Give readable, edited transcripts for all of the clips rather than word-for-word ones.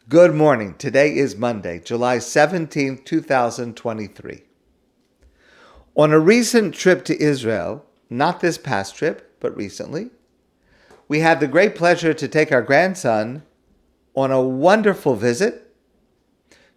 Good morning. Today is Monday, July 17th, 2023. On a recent trip to Israel, not this past trip, but recently, we had the great pleasure to take our grandson on a wonderful visit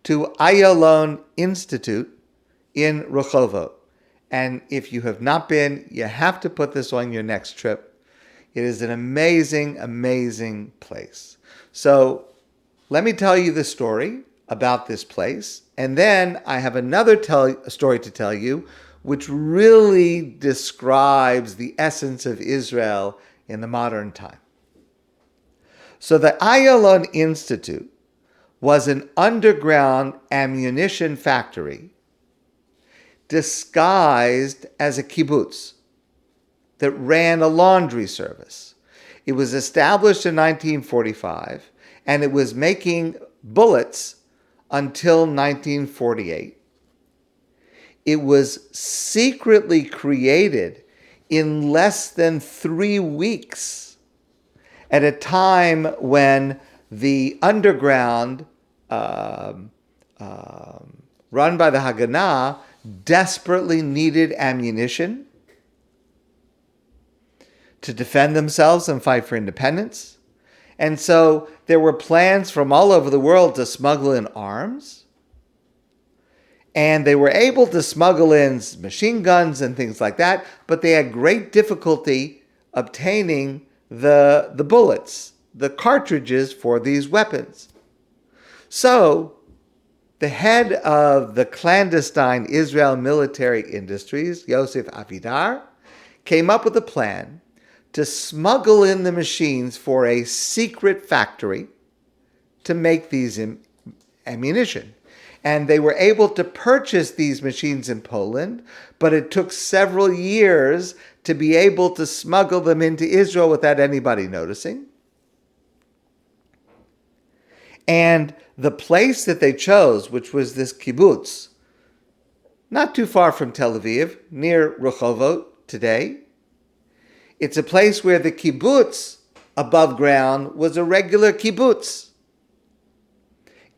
to Ayalon Institute in Rechovot. And if you have not been, you have to put this on your next trip. It is an amazing, amazing place. So let me tell you the story about this place. And then I have another story to tell you, which really describes the essence of Israel in the modern time. So the Ayalon Institute was an underground ammunition factory disguised as a kibbutz that ran a laundry service. It was established in 1945, and it was making bullets until 1948. It was secretly created in less than 3 weeks at a time when the underground run by the Haganah desperately needed ammunition to defend themselves and fight for independence. And so there were plans from all over the world to smuggle in arms. And they were able to smuggle in machine guns and things like that, but they had great difficulty obtaining the bullets, the cartridges for these weapons. So the head of the clandestine Israel military industries, Yosef Avidar, came up with a plan to smuggle in the machines for a secret factory to make these ammunition. And they were able to purchase these machines in Poland, but it took several years to be able to smuggle them into Israel without anybody noticing. And the place that they chose, which was this kibbutz, not too far from Tel Aviv, near Rechovot today, it's a place where the kibbutz above ground was a regular kibbutz.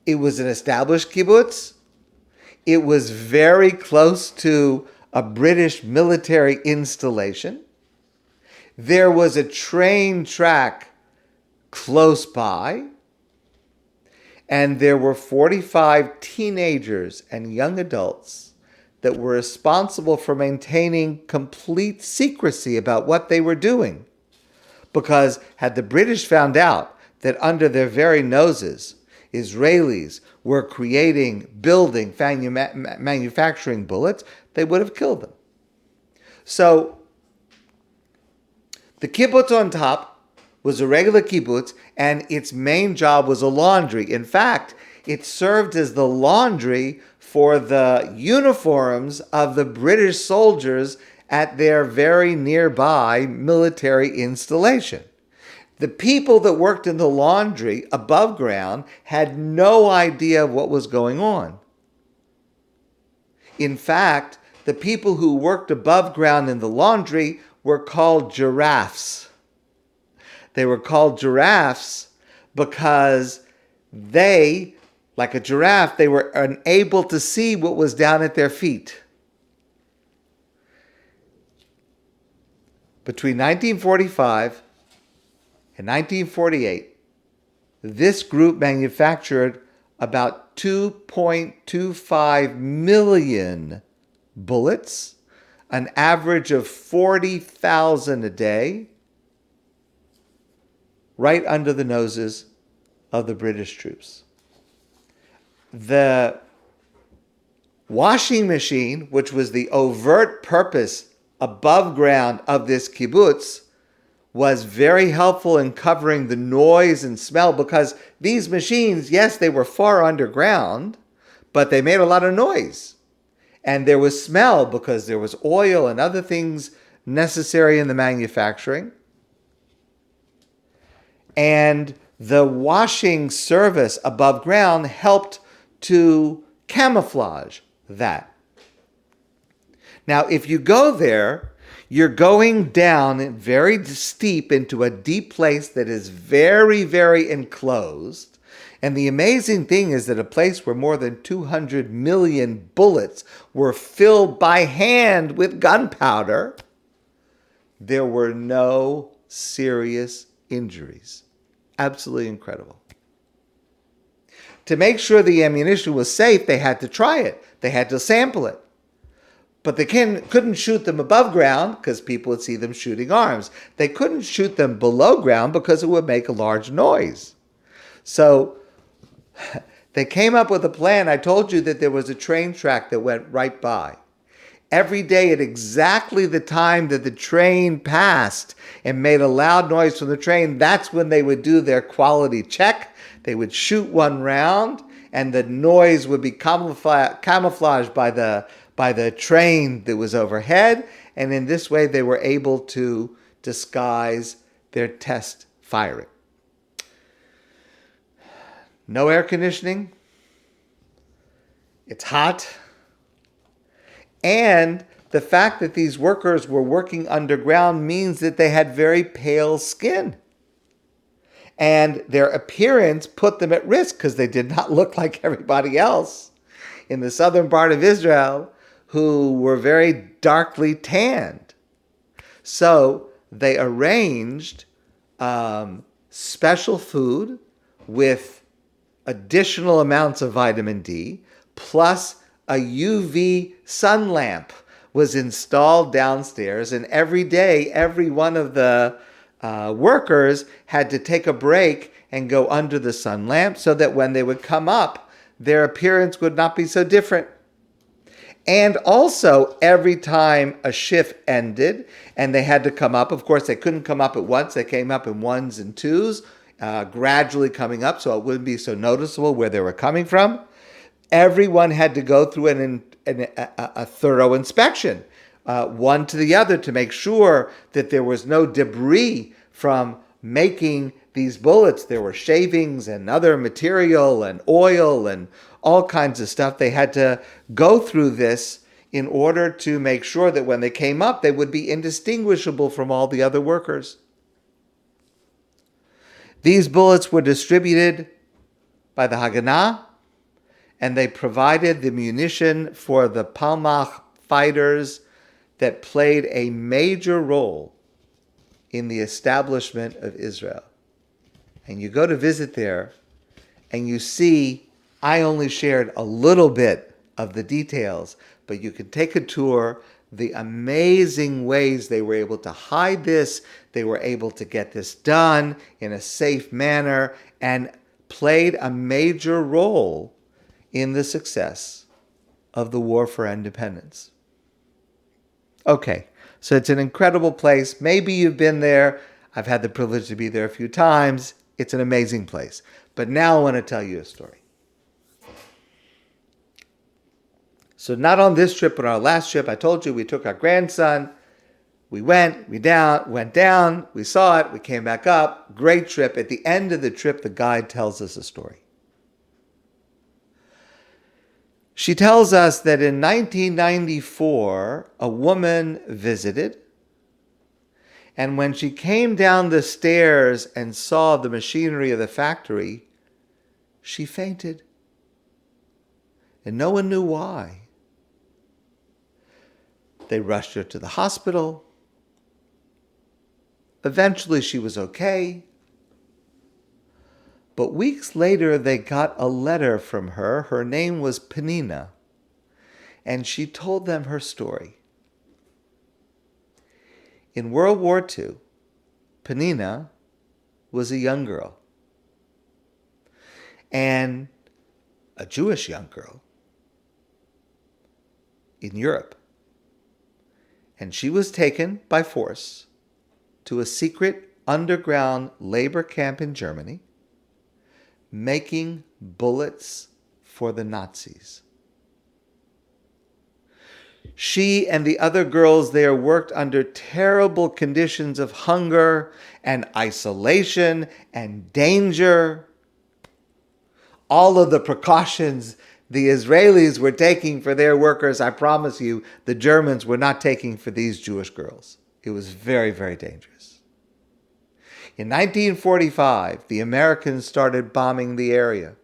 It was an established kibbutz. It was very close to a British military installation. There was a train track close by. And there were 45 teenagers and young adults that were responsible for maintaining complete secrecy about what they were doing. Because had the British found out that under their very noses, Israelis were building, manufacturing bullets, they would have killed them. So the kibbutz on top was a regular kibbutz, and its main job was a laundry. In fact, it served as the laundry for the uniforms of the British soldiers at their very nearby military installation. The people that worked in the laundry above ground had no idea what was going on. In fact, the people who worked above ground in the laundry were called giraffes. They were called giraffes because they, like a giraffe, they were unable to see what was down at their feet. Between 1945 and 1948, this group manufactured about 2.25 million bullets, an average of 40,000 a day, right under the noses of the British troops. The washing machine, which was the overt purpose above ground of this kibbutz, was very helpful in covering the noise and smell, because these machines, yes, they were far underground, but they made a lot of noise. And there was smell because there was oil and other things necessary in the manufacturing. And the washing service above ground helped to camouflage that. Now, if you go there, you're going down very steep into a deep place that is very, very enclosed. And the amazing thing is that a place where more than 200 million bullets were filled by hand with gunpowder, there were no serious injuries. Absolutely incredible. To make sure the ammunition was safe, they had to try it. They had to sample it. But they couldn't shoot them above ground because people would see them shooting arms. They couldn't shoot them below ground because it would make a large noise. So they came up with a plan. I told you that there was a train track that went right by. Every day at exactly the time that the train passed and made a loud noise from the train, that's when they would do their quality check. They would shoot one round and the noise would be camouflaged by the train that was overhead. And in this way, they were able to disguise their test firing. No air conditioning. It's hot. And the fact that these workers were working underground means that they had very pale skin. And their appearance put them at risk because they did not look like everybody else in the southern part of Israel who were very darkly tanned. So they arranged special food with additional amounts of vitamin D, plus a UV sun lamp was installed downstairs, and every day, every one of the workers had to take a break and go under the sun lamp so that when they would come up, their appearance would not be so different. And also, every time a shift ended and they had to come up, of course, they couldn't come up at once. They came up in ones and twos, gradually coming up so it wouldn't be so noticeable where they were coming from. Everyone had to go through a thorough inspection, one to the other, to make sure that there was no debris from making these bullets. There were shavings and other material and oil and all kinds of stuff. They had to go through this in order to make sure that when they came up, they would be indistinguishable from all the other workers. These bullets were distributed by the Haganah, and they provided the munition for the Palmach fighters that played a major role in the establishment of Israel. And you go to visit there, and you see, I only shared a little bit of the details, but you can take a tour, the amazing ways they were able to hide this, they were able to get this done in a safe manner, and played a major role in the success of the war for independence. Okay, so it's an incredible place. Maybe you've been there. I've had the privilege to be there a few times. It's an amazing place. But now I want to tell you a story. So not on this trip, but on our last trip, I told you we took our grandson. We went down, we saw it, we came back up. Great trip. At the end of the trip, the guide tells us a story. She tells us that in 1994, a woman visited, and when she came down the stairs and saw the machinery of the factory, she fainted. And no one knew why. They rushed her to the hospital. Eventually she was okay. But weeks later, they got a letter from her. Her name was Penina. And she told them her story. In World War II, Penina was a young girl. And a Jewish young girl in Europe. And she was taken by force to a secret underground labor camp in Germany, making bullets for the Nazis. She and the other girls there worked under terrible conditions of hunger and isolation and danger. All of the precautions the Israelis were taking for their workers, I promise you, the Germans were not taking for these Jewish girls. It was very, very dangerous. In 1945, the Americans started bombing the area.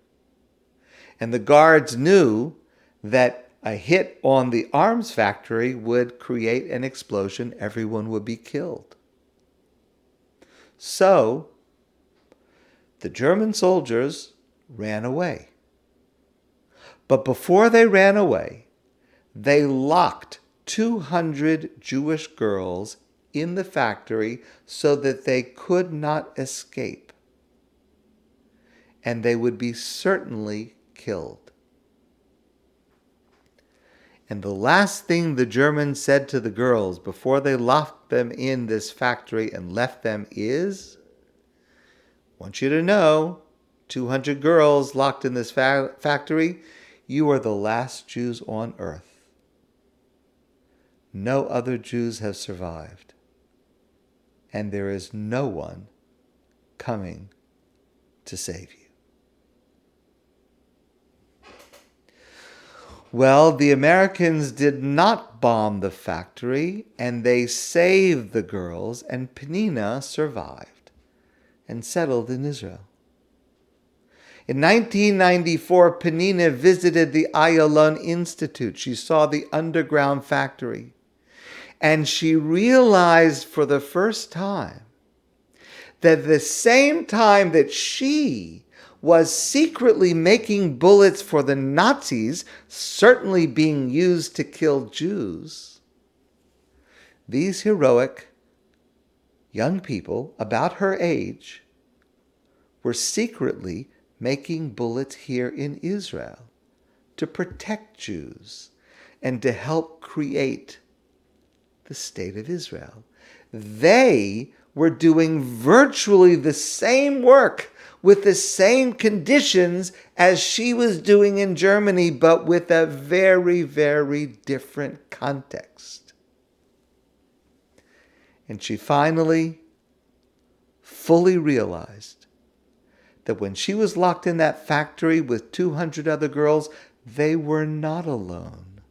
And the guards knew that a hit on the arms factory would create an explosion. Everyone would be killed. So, the German soldiers ran away. But before they ran away, they locked 200 Jewish girls in the factory so that they could not escape. And they would be certainly killed. And the last thing the Germans said to the girls before they locked them in this factory and left them is, I want you to know, 200 girls locked in this factory, you are the last Jews on earth. No other Jews have survived. And there is no one coming to save you. Well, the Americans did not bomb the factory, and they saved the girls, and Penina survived and settled in Israel. In 1994, Penina visited the Ayalon Institute. She saw the underground factory, and she realized for the first time that the same time that she was secretly making bullets for the Nazis, certainly being used to kill Jews, these heroic young people about her age were secretly making bullets here in Israel to protect Jews and to help create the state of Israel. They were doing virtually the same work with the same conditions as she was doing in Germany, but with a very, very different context. And she finally fully realized that when she was locked in that factory with 200 other girls, they were not alone.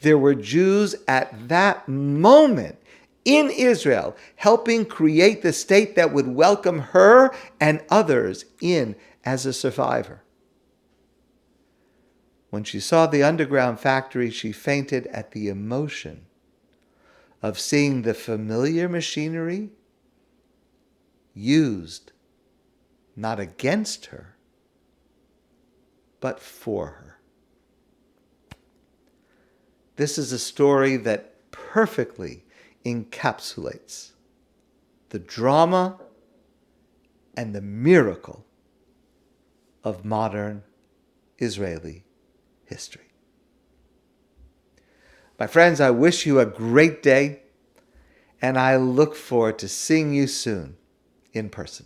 There were Jews at that moment in Israel, helping create the state that would welcome her and others in as a survivor. When she saw the underground factory, she fainted at the emotion of seeing the familiar machinery used not against her, but for her. This is a story that perfectly encapsulates the drama and the miracle of modern Israeli history. My friends, I wish you a great day, and I look forward to seeing you soon in person.